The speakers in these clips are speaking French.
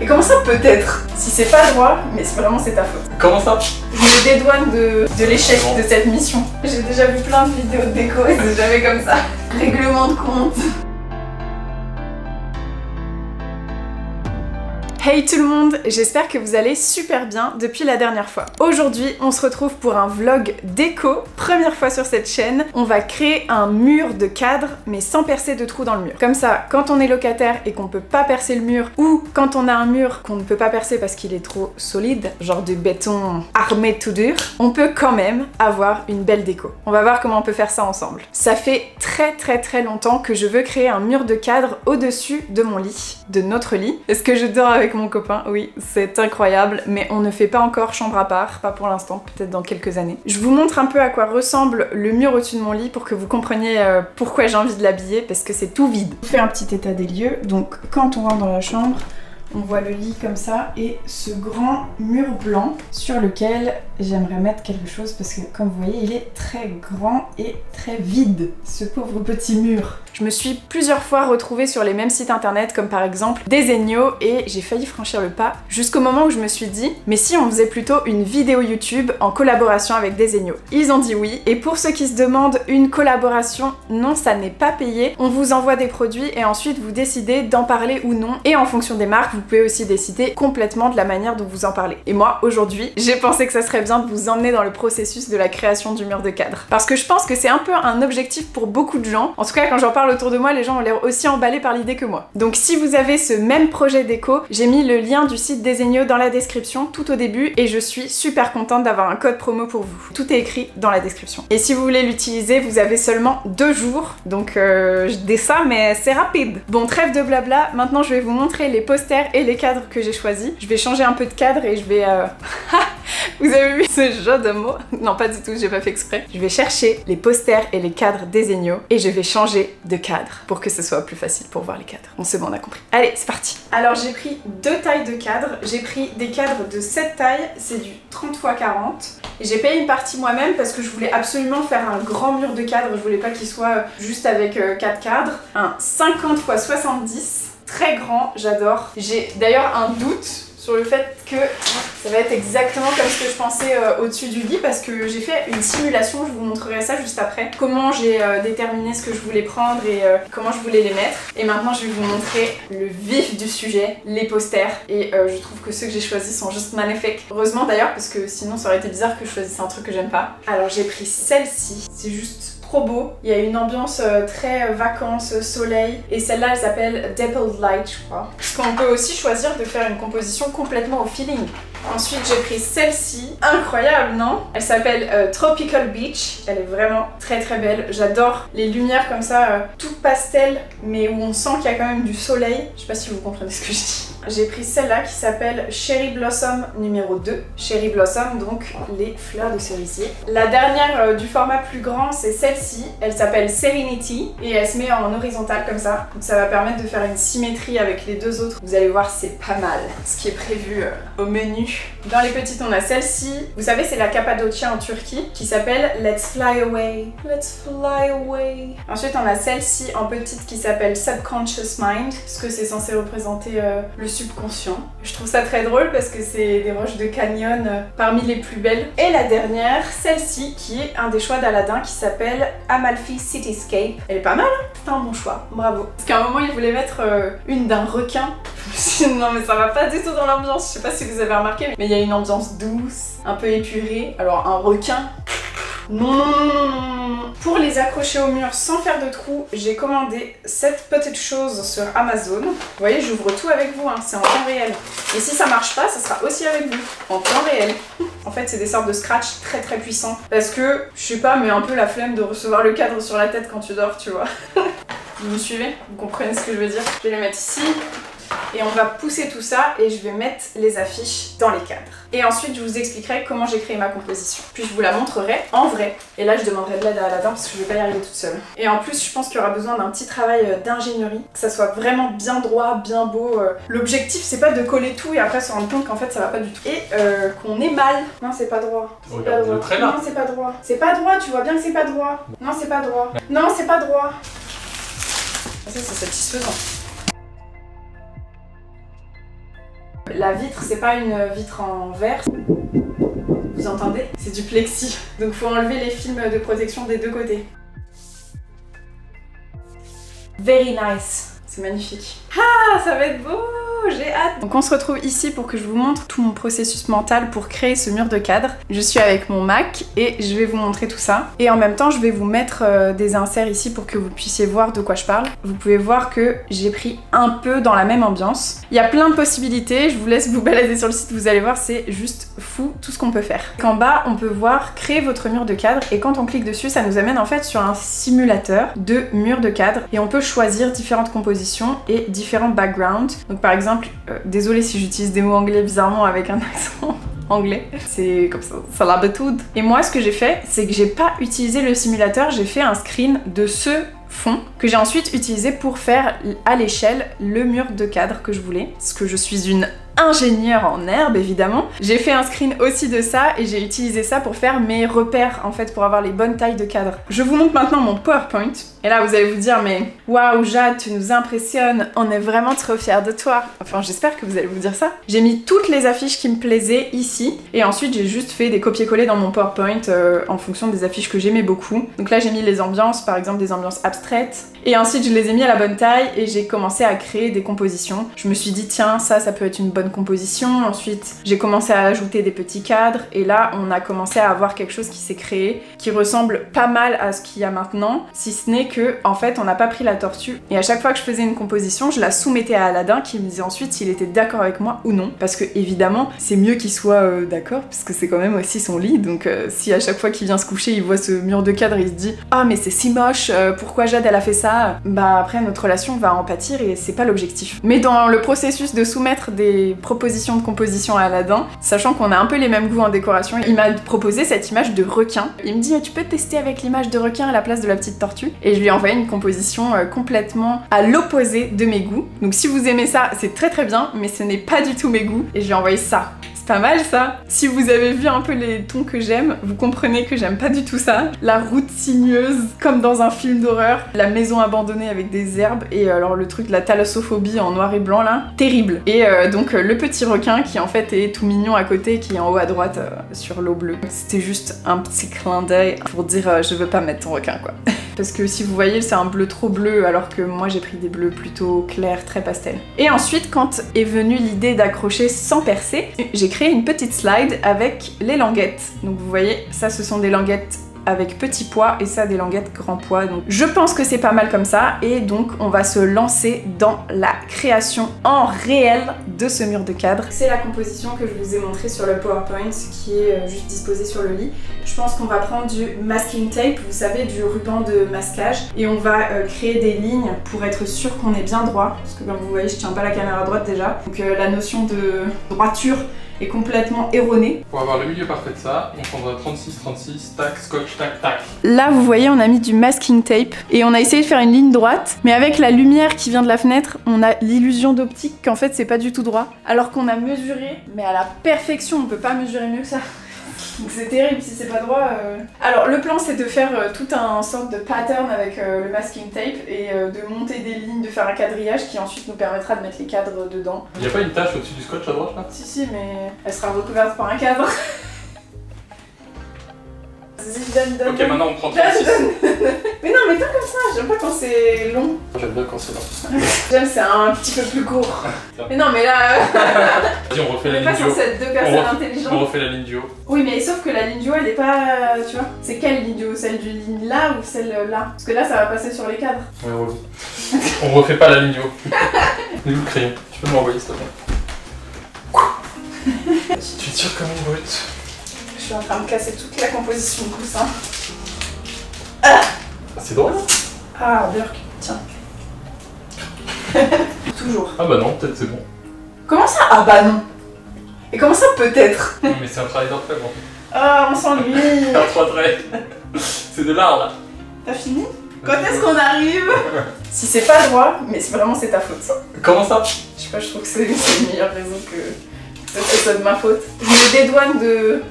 Et comment ça peut-être? Si c'est pas droit, mais vraiment c'est ta faute. Comment ça? Je me dédouane de l'échec de cette mission. J'ai déjà vu plein de vidéos de déco et c'est jamais comme ça. Règlement de compte. Hey tout le monde, j'espère que vous allez super bien depuis la dernière fois. Aujourd'hui, on se retrouve pour un vlog déco. Première fois sur cette chaîne, on va créer un mur de cadre, mais sans percer de trous dans le mur. Comme ça, quand on est locataire et qu'on peut pas percer le mur, ou quand on a un mur qu'on ne peut pas percer parce qu'il est trop solide, genre de béton armé tout dur, on peut quand même avoir une belle déco. On va voir comment on peut faire ça ensemble. Ça fait très longtemps que je veux créer un mur de cadre au-dessus de mon lit, de notre lit. Est-ce que je dors avec mon copain? Oui, c'est incroyable, mais on ne fait pas encore chambre à part, pas pour l'instant, peut-être dans quelques années. Je vous montre un peu à quoi ressemble le mur au-dessus de mon lit pour que vous compreniez pourquoi j'ai envie de l'habiller, parce que c'est tout vide. Je vous fais un petit état des lieux. Donc quand on rentre dans la chambre, on voit le lit comme ça et ce grand mur blanc sur lequel j'aimerais mettre quelque chose parce que comme vous voyez il est très grand et très vide, ce pauvre petit mur. Je me suis plusieurs fois retrouvée sur les mêmes sites internet comme par exemple Desenio et j'ai failli franchir le pas jusqu'au moment où je me suis dit mais si on faisait plutôt une vidéo YouTube en collaboration avec Desenio. Ils ont dit oui et pour ceux qui se demandent une collaboration, non ça n'est pas payé. On vous envoie des produits et ensuite vous décidez d'en parler ou non et en fonction des marques vous pouvez aussi décider complètement de la manière dont vous en parlez. Et moi aujourd'hui j'ai pensé que ça serait bien de vous emmener dans le processus de la création du mur de cadre parce que je pense que c'est un peu un objectif pour beaucoup de gens. En tout cas quand j'en parle autour de moi, les gens ont l'air aussi emballés par l'idée que moi. Donc si vous avez ce même projet déco, j'ai mis le lien du site Desenio dans la description tout au début et je suis super contente d'avoir un code promo pour vous. Tout est écrit dans la description. Et si vous voulez l'utiliser, vous avez seulement 2 jours, donc je dis ça mais c'est rapide. Bon, trêve de blabla, maintenant je vais vous montrer les posters et les cadres que j'ai choisis. Je vais changer un peu de cadre et je vais... Vous avez vu ce jeu de mots? Non, pas du tout, j'ai pas fait exprès. Je vais chercher les posters et les cadres Desenio et je vais changer de cadre pour que ce soit plus facile pour voir les cadres. Bon, c'est bon, on a compris. Allez, c'est parti. Alors, j'ai pris 2 tailles de cadres. J'ai pris des cadres de cette taille, c'est du 30 x 40. Et j'ai payé une partie moi-même parce que je voulais absolument faire un grand mur de cadres. Je voulais pas qu'il soit juste avec 4 cadres. Un 50 x 70, très grand, j'adore. J'ai d'ailleurs un doute sur le fait que ça va être exactement comme ce que je pensais au-dessus du lit parce que j'ai fait une simulation, je vous montrerai ça juste après, comment j'ai déterminé ce que je voulais prendre et comment je voulais les mettre. Et maintenant je vais vous montrer le vif du sujet, les posters, et je trouve que ceux que j'ai choisis sont juste magnifiques. Heureusement d'ailleurs parce que sinon ça aurait été bizarre que je choisisse un truc que j'aime pas. Alors j'ai pris celle-ci, c'est juste trop beau. Il y a une ambiance très vacances, soleil. Et celle-là, elle s'appelle Dappled Light, je crois. Parce qu'on peut aussi choisir de faire une composition complètement au feeling. Ensuite, j'ai pris celle-ci. Incroyable, non? Elle s'appelle Tropical Beach. Elle est vraiment très belle. J'adore les lumières comme ça, tout pastel, mais où on sent qu'il y a quand même du soleil. Je sais pas si vous comprenez ce que je dis. J'ai pris celle-là qui s'appelle Cherry Blossom numéro 2. Cherry Blossom, donc les fleurs de cerisier. La dernière du format plus grand, c'est celle-ci. Elle s'appelle Serenity et elle se met en horizontal comme ça. Donc ça va permettre de faire une symétrie avec les 2 autres. Vous allez voir, c'est pas mal ce qui est prévu au menu. Dans les petites, on a celle-ci. Vous savez, c'est la Cappadocia en Turquie qui s'appelle Let's Fly Away. Let's Fly Away. Ensuite, on a celle-ci en petite qui s'appelle Subconscious Mind, parce que c'est censé représenter le subconscient. Je trouve ça très drôle parce que c'est des roches de canyon parmi les plus belles. Et la dernière, celle-ci qui est un des choix d'Aladin qui s'appelle Amalfi Cityscape. Elle est pas mal, hein? C'est un bon choix, bravo. Parce qu'à un moment, il voulait mettre une d'un requin. Non mais ça va pas du tout dans l'ambiance, je sais pas si vous avez remarqué, mais il y a une ambiance douce, un peu épurée. Alors un requin, non. Pour les accrocher au mur sans faire de trous, j'ai commandé cette petite chose sur Amazon. Vous voyez, j'ouvre tout avec vous, hein, c'est en temps réel. Et si ça marche pas, ça sera aussi avec vous, en temps réel. En fait, c'est des sortes de scratch très puissants. Parce que, je sais pas, mais un peu la flemme de recevoir le cadre sur la tête quand tu dors, tu vois. Vous me suivez? Vous comprenez ce que je veux dire? Je vais les mettre ici. Et on va pousser tout ça et je vais mettre les affiches dans les cadres. Et ensuite je vous expliquerai comment j'ai créé ma composition. Puis je vous la montrerai en vrai. Et là je demanderai de l'aide à Aladin parce que je vais pas y arriver toute seule. Et en plus je pense qu'il y aura besoin d'un petit travail d'ingénierie. Que ça soit vraiment bien droit, bien beau. L'objectif c'est pas de coller tout et après se rendre compte qu'en fait ça va pas du tout. Et qu'on est mal. Non c'est pas droit. Regarde le trait là. Non c'est pas droit. C'est pas droit, tu vois bien que c'est pas droit. Non c'est pas droit. Non c'est pas droit. Ça c'est satisfaisant. La vitre, c'est pas une vitre en verre. Vous entendez? C'est du plexi. Donc faut enlever les films de protection des deux côtés. Very nice. C'est magnifique. Ah, ça va être beau! J'ai hâte! Donc on se retrouve ici pour que je vous montre tout mon processus mental pour créer ce mur de cadre. Je suis avec mon Mac et je vais vous montrer tout ça. Et en même temps, je vais vous mettre des inserts ici pour que vous puissiez voir de quoi je parle. Vous pouvez voir que j'ai pris un peu dans la même ambiance. Il y a plein de possibilités, je vous laisse vous balader sur le site, vous allez voir, c'est juste fou tout ce qu'on peut faire. En bas, on peut voir créer votre mur de cadre et quand on clique dessus, ça nous amène en fait sur un simulateur de mur de cadre et on peut choisir différentes compositions et différents backgrounds. Donc par exemple, désolée si j'utilise des mots anglais bizarrement avec un accent anglais, c'est comme ça, c'est l'habitude. Et moi ce que j'ai fait, c'est que j'ai pas utilisé le simulateur, j'ai fait un screen de ce fond que j'ai ensuite utilisé pour faire à l'échelle le mur de cadre que je voulais, parce que je suis une ingénieure en herbe évidemment. J'ai fait un screen aussi de ça et j'ai utilisé ça pour faire mes repères en fait pour avoir les bonnes tailles de cadre. Je vous montre maintenant mon PowerPoint et là vous allez vous dire mais waouh Jade tu nous impressionnes, on est vraiment trop fiers de toi. Enfin j'espère que vous allez vous dire ça. J'ai mis toutes les affiches qui me plaisaient ici et ensuite j'ai juste fait des copier-coller dans mon PowerPoint en fonction des affiches que j'aimais beaucoup. Donc là j'ai mis les ambiances, par exemple des ambiances abstraites et ensuite je les ai mis à la bonne taille et j'ai commencé à créer des compositions. Je me suis dit tiens ça peut être une bonne composition. Ensuite j'ai commencé à ajouter des petits cadres et là on a commencé à avoir quelque chose qui s'est créé qui ressemble pas mal à ce qu'il y a maintenant, si ce n'est que en fait on n'a pas pris la tortue et à chaque fois que je faisais une composition je la soumettais à Aladin qui me disait ensuite s'il était d'accord avec moi ou non, parce que évidemment c'est mieux qu'il soit d'accord puisque c'est quand même aussi son lit, donc si à chaque fois qu'il vient se coucher il voit ce mur de cadre il se dit ah mais c'est si moche, pourquoi Jade elle a fait ça, bah après notre relation va en pâtir et c'est pas l'objectif. Mais dans le processus de soumettre des propositions de composition à Aladin, sachant qu'on a un peu les mêmes goûts en décoration, il m'a proposé cette image de requin. Il me dit tu peux tester avec l'image de requin à la place de la petite tortue, et je lui ai envoyé une composition complètement à l'opposé de mes goûts. Donc si vous aimez ça c'est très très bien, mais ce n'est pas du tout mes goûts et je lui ai envoyé ça. Pas mal ça. Si vous avez vu un peu les tons que j'aime, vous comprenez que j'aime pas du tout ça. La route sinueuse, comme dans un film d'horreur, la maison abandonnée avec des herbes, et alors le truc de la thalassophobie en noir et blanc là, terrible. Et donc le petit requin qui en fait est tout mignon à côté, qui est en haut à droite sur l'eau bleue. C'était juste un petit clin d'œil pour dire je veux pas mettre ton requin quoi. Parce que si vous voyez c'est un bleu trop bleu alors que moi j'ai pris des bleus plutôt clairs, très pastel. Et ensuite quand est venue l'idée d'accrocher sans percer, j'ai créé une petite slide avec les languettes. Donc vous voyez, ça ce sont des languettes avec petit pois et ça des languettes grand pois. Donc je pense que c'est pas mal comme ça et donc on va se lancer dans la création en réel de ce mur de cadre. C'est la composition que je vous ai montrée sur le PowerPoint qui est juste disposée sur le lit. Je pense qu'on va prendre du masking tape, vous savez, du ruban de masquage, et on va créer des lignes pour être sûr qu'on est bien droit, parce que comme vous voyez je tiens pas la caméra droite déjà, donc la notion de droiture est complètement erronée. Pour avoir le milieu parfait de ça, on prendra 36-36, tac, scotch, tac, tac. Là vous voyez on a mis du masking tape et on a essayé de faire une ligne droite, mais avec la lumière qui vient de la fenêtre, on a l'illusion d'optique qu'en fait c'est pas du tout droit, alors qu'on a mesuré, mais à la perfection, on peut pas mesurer mieux que ça. Donc c'est terrible si c'est pas droit. Alors le plan c'est de faire tout un sorte de pattern avec le masking tape et de monter des lignes, de faire un quadrillage qui ensuite nous permettra de mettre les cadres dedans. Y'a pas une tache au-dessus du scotch à droite là? Si mais elle sera recouverte par un cadre. Donne. Ok maintenant on prend 36. Mais non mais pas comme ça, j'aime pas quand c'est long. J'aime bien quand c'est long. J'aime c'est un petit peu plus court. Mais non mais là... Vas-y on refait la ligne du haut. On est pas censé être deux personnes intelligentes. On refait la ligne du haut. Oui mais sauf que la ligne du haut elle est pas... tu vois, c'est quelle ligne du haut? Celle du ligne là ou celle là? Parce que là ça va passer sur les cadres. Ouais on refait pas la ligne du haut. Il est où le crayon? Tu peux m'envoyer s'il te plaît? Tu tires comme une brute. Je suis en train de casser toute la composition de coussin. C'est drôle. Ah, Burk, tiens. Toujours. Ah bah non, peut-être c'est bon. Comment ça? Ah bah non. Et comment ça peut-être? Non mais c'est un travail d'orfèvre. Ah, on s'ennuie. Faire 3 traits. C'est de l'art là. T'as fini? Quand est-ce qu'on arrive? Si c'est pas droit, mais vraiment c'est ta faute. Comment ça? Je sais pas, je trouve que c'est une meilleure raison que peut-être que c'est de ma faute. Je me dédouane de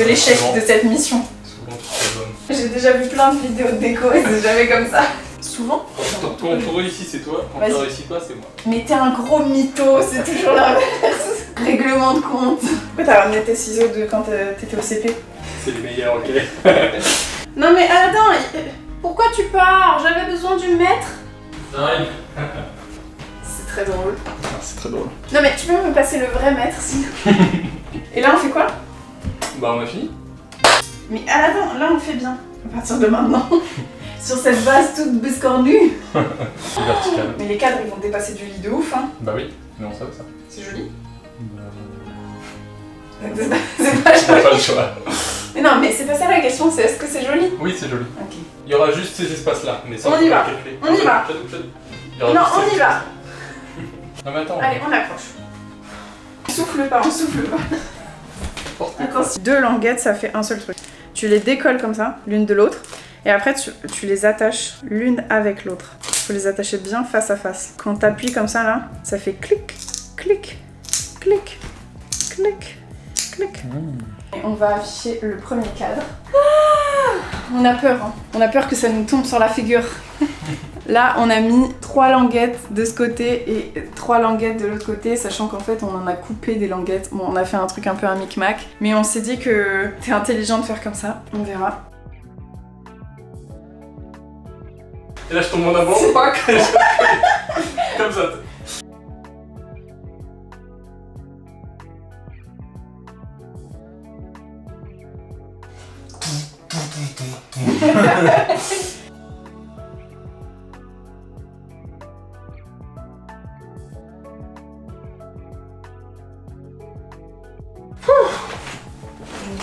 l'échec de cette mission. Souvent tu te donnes. J'ai déjà vu plein de vidéos de déco et c'est jamais comme ça. Souvent? Quand on réussit c'est toi, quand tu réussis pas c'est moi. Mais t'es un gros mytho, c'est toujours l'inverse. Règlement de compte. Pourquoi t'as ramené tes ciseaux de quand t'étais au CP? C'est les meilleurs, ok. Non mais attends, pourquoi tu pars? J'avais besoin du maître. Non, C'est très drôle. ah, c'est très drôle. Non mais tu peux me passer le vrai maître sinon. Et là on fait quoi? Bah on a fini. Mais attends, là on fait bien. À partir de maintenant. Sur cette base toute biscornue. C'est vertical. Mais les cadres ils vont dépasser du lit de ouf hein. Bah oui, mais on savait ça. C'est joli. On C'est pas n'a joli. pas le choix. Mais non mais c'est pas ça la question, c'est est-ce que c'est joli? Oui, c'est joli. Ok. Il y aura juste ces espaces-là, mais ça On y va. calculer. On y va. Il y aura Non juste on ces y va. espaces. Non mais attends. Allez on accroche. On souffle pas. Portez. D'accord. Deux languettes ça fait un seul truc. Tu les décolles comme ça, l'une de l'autre. Et après, tu les attaches l'une avec l'autre. Il faut les attacher bien face à face. Quand t'appuies comme ça, là, ça fait clic, clic, clic, clic, clic. Et on va afficher le premier cadre. Ah, on a peur, hein. On a peur que ça nous tombe sur la figure. Là, on a mis 3 languettes de ce côté et 3 languettes de l'autre côté, sachant qu'en fait, on en a coupé des languettes. Bon, on a fait un truc un peu un micmac, mais on s'est dit que c'est intelligent de faire comme ça. On verra. Et là je tombe en avant. C'est pas Comme ça.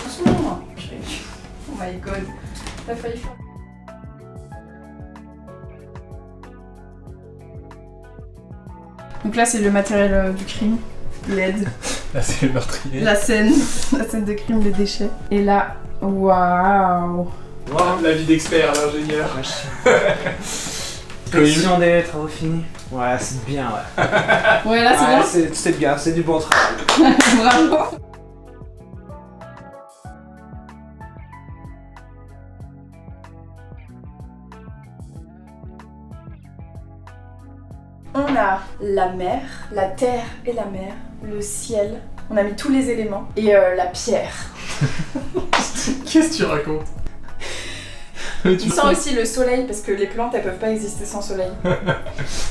Doucement. Oh my god. T'as failli faire. Donc là c'est le matériel du crime, l'aide, Là c'est le meurtrier. la scène de crime, les déchets. Et là, waouh. La vie d'expert, l'ingénieur. Précision des travaux finis. Ouais, c'est bien, ouais. Ouais là c'est C'est bien, c'est du bon travail. bien. Bravo. On a la mer, la terre et la mer, le ciel. On a mis tous les éléments. Et la pierre. Qu'est-ce que tu racontes? On sent aussi le soleil parce que les plantes elles peuvent pas exister sans soleil.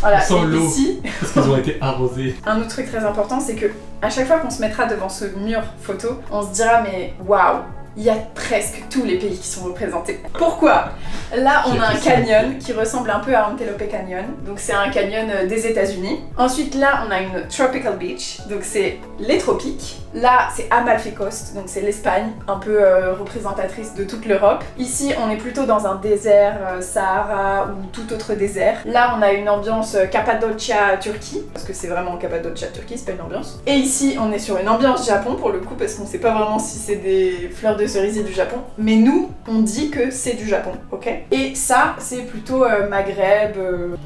Voilà, Sans et l'eau. ici, Parce qu'ils ont été arrosés. un autre truc très important c'est que à chaque fois qu'on se mettra devant ce mur photo, on se dira mais waouh, il y a presque tous les pays qui sont représentés. Pourquoi? Là on a un canyon qui ressemble un peu à Antelope Canyon, donc c'est un canyon des États-Unis. Ensuite là on a une tropical beach, donc c'est les tropiques. Là c'est Amalfi Coast, donc c'est l'Espagne, un peu représentatrice de toute l'Europe. Ici on est plutôt dans un désert Sahara ou tout autre désert. Là on a une ambiance Cappadocia Turquie, parce que c'est vraiment Cappadocia Turquie, c'est pas une ambiance. Et ici on est sur une ambiance Japon pour le coup, parce qu'on sait pas vraiment si c'est des fleurs de cerisier du Japon, mais nous on dit que c'est du Japon, ok? Et ça c'est plutôt Maghreb,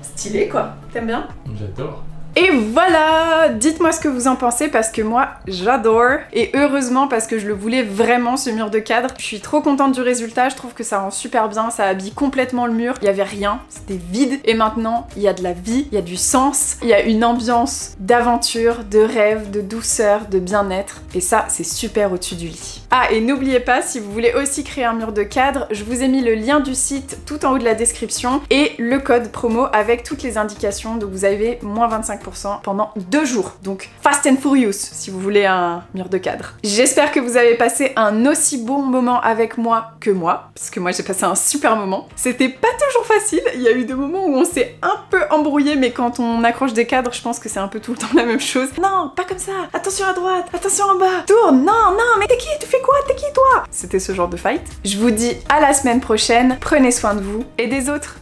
stylé quoi. T'aimes bien? J'adore. Et voilà, dites-moi ce que vous en pensez parce que moi j'adore et heureusement parce que je le voulais vraiment ce mur de cadre. Je suis trop contente du résultat, je trouve que ça rend super bien, ça habille complètement le mur. Il y avait rien, c'était vide et maintenant il y a de la vie, il y a du sens, il y a une ambiance d'aventure, de rêve, de douceur, de bien-être et ça c'est super au-dessus du lit. Ah et n'oubliez pas, si vous voulez aussi créer un mur de cadre, je vous ai mis le lien du site tout en haut de la description et le code promo avec toutes les indications, donc vous avez moins 25% pendant 2 jours. Donc fast and furious si vous voulez un mur de cadre. J'espère que vous avez passé un aussi bon moment avec moi que moi, parce que moi j'ai passé un super moment. C'était pas toujours facile, il y a eu des moments où on s'est un peu embrouillé, mais quand on accroche des cadres, je pense que c'est un peu tout le temps la même chose. Non, pas comme ça, attention à droite, attention en bas, tourne, non, mais t'es qui? Tu fais quoi? T'es qui toi? C'était ce genre de fight. Je vous dis à la semaine prochaine, prenez soin de vous et des autres.